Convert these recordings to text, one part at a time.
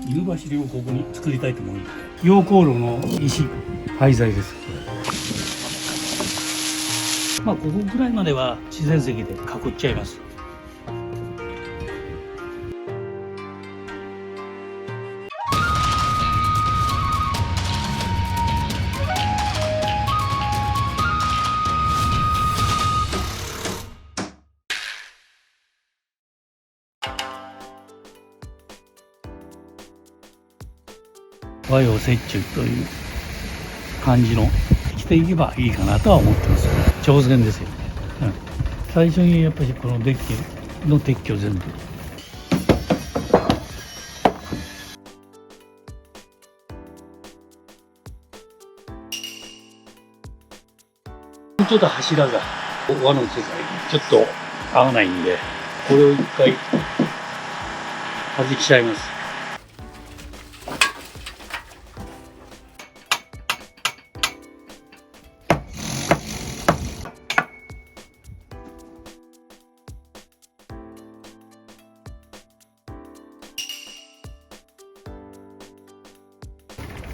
犬走りをここに作りたいと思うので、溶鉱炉の石廃材です。まあここぐらいまでは自然石で囲っちゃいます。和洋折衷という感じの生きていけばいいかなとは思ってます。挑戦ですよね、最初にやっぱりこのデッキの撤去全部ちょっと柱が和の世界にちょっと合わないんで、これを一回弾きちゃいます。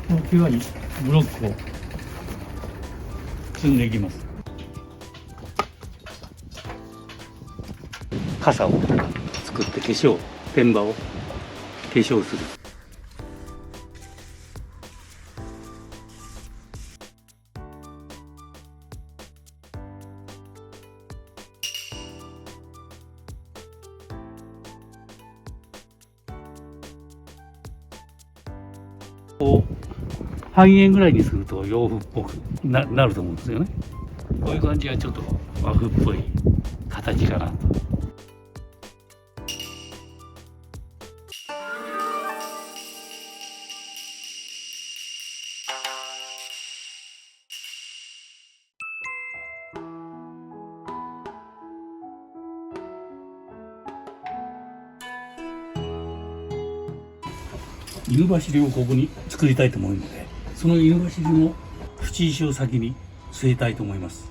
この際にブロックを積んでいきます。傘を作って天場を化粧する。こう半円ぐらいにすると洋風っぽくなると思うんですよね。こういう感じがちょっと和風っぽい形かなと。犬走りをここに作りたいと思うので、その犬走りの縁石を先に据えたいと思います。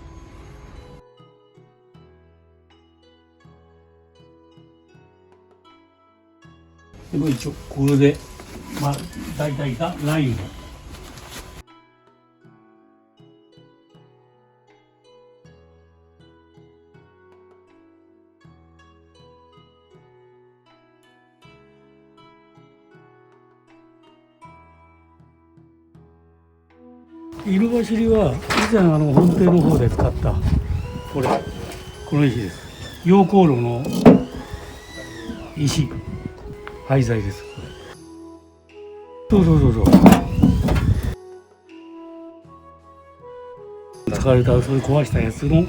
でも一応これで大体がラインを犬走りは以前本邸の方で使ったこの石です。溶鉱炉の石廃材です。そう使われた、それ壊したやつの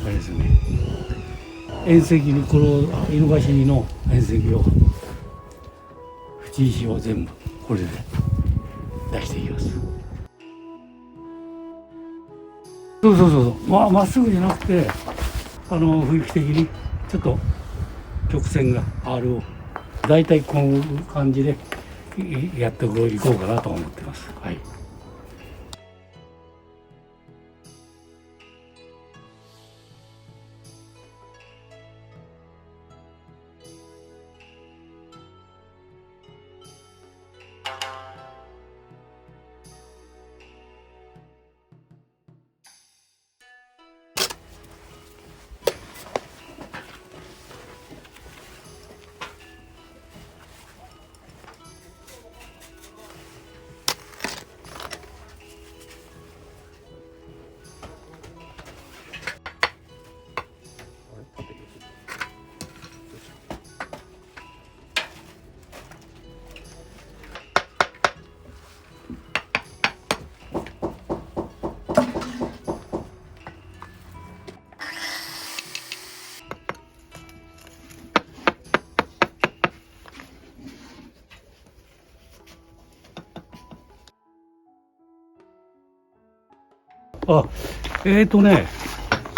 あれですね。縁石にこの犬走りの縁石を縁石を全部これで出していきます。まっすぐじゃなくて雰囲気的にちょっと曲線がある。だいたいこういう感じでやっていこうかなと思ってます。はい。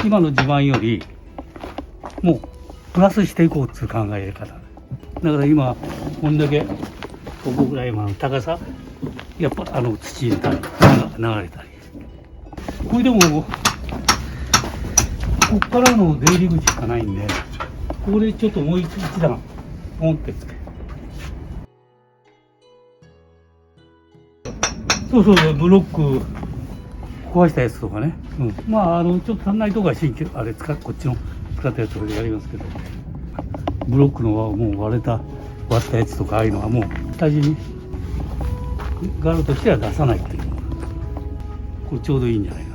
今の地盤よりもうプラスしていこうっていう考え方だから今こんだけここぐらいの高さやっぱ土に流れたりこれでもこっからの出入り口しかないんでここでちょっともう一段ポンってつけそうそうそう、ブロック壊したやつとかね、まあちょっと足んないとこは新旧あれこっちの使ったやつをやりますけど、ブロックのもう割ったやつとかああいうのはもう下地にガルとしては出さないっていう、これちょうどいいんじゃないかな。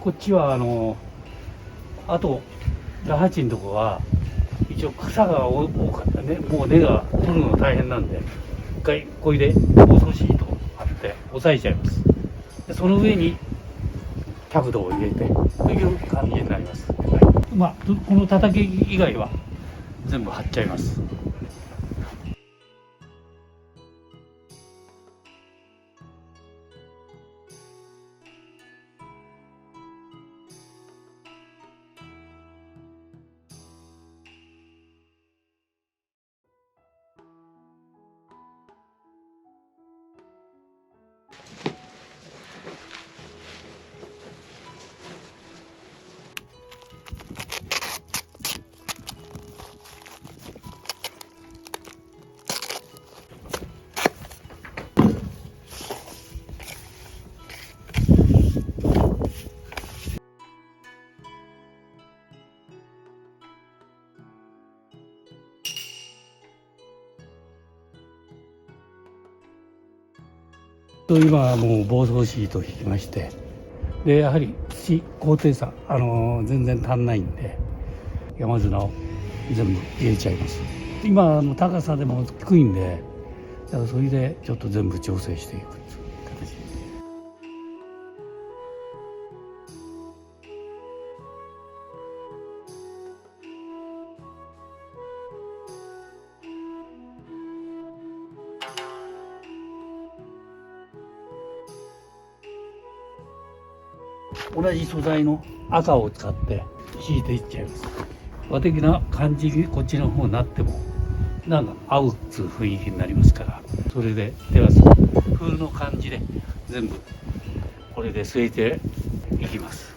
こっちはあとラハチのとこは一応草が多かったね、もう根が取るの大変なんで、一回これで包装シート貼って押さえちゃいます。でその上にキャブドを入れてという感じになります。はい、まあこの叩き以外は全部貼っちゃいます。今はもう防草シートを引きまして、でやはり高低差全然足んないんで山砂を全部入れちゃいます。今高さでも低いんで、だからそれでちょっと全部調整していく形で。同じ素材の赤を使って敷いていっちゃいます。和的な感じにこっちの方になってもなんか合うっつう雰囲気になりますから、それでテラス風の感じで全部これで据えていきます。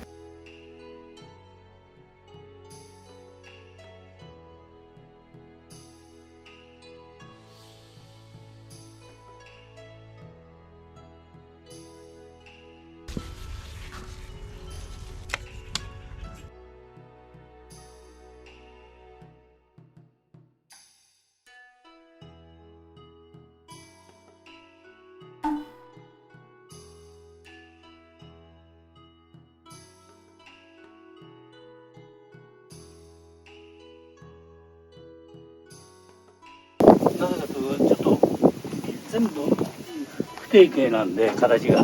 なぜかというとちょっと全部不定形なんで形が、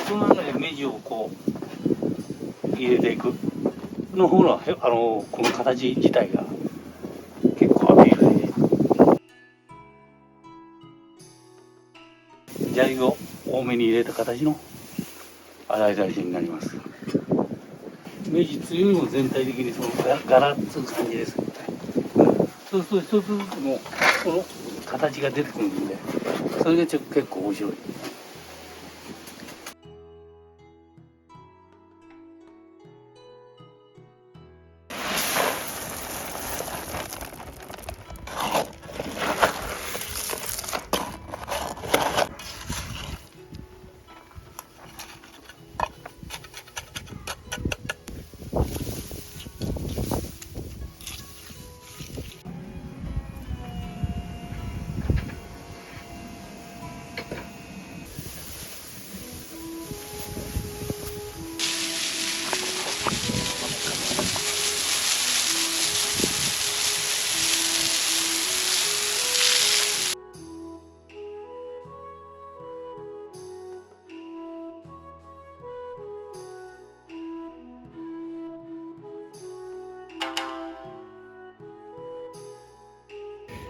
その中で目地をこう入れていくの方がこの形自体が結構アピールで、砂利を多めに入れた形の洗い出しになります。目地というよりも全体的にその柄っていう感じですね。そうすると一つずつのこの形が出てくるんで、それが結構面白い。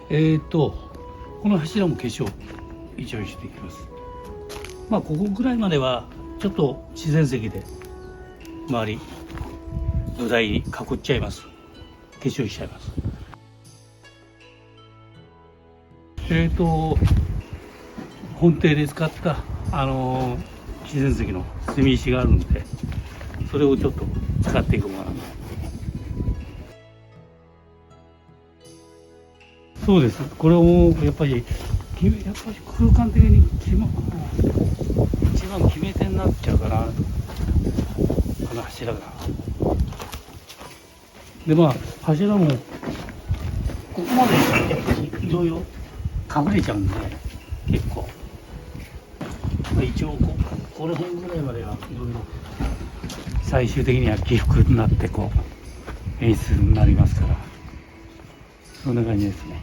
この柱も化粧一応していきます。まあここぐらいまではちょっと自然石で周り土台に囲っちゃいます。化粧しちゃいます。本邸で使った自然石の炭石があるんで、それをちょっと使っていこうかな。そうです。これをやっぱり空間的に一番決め手になっちゃうかな、この柱が。でまあ柱もここまでやっぱりいろいろ隠れちゃうんで結構、まあ、一応この辺ぐらいまではいろいろ最終的には起伏になって演出になりますから、そんな感じですね。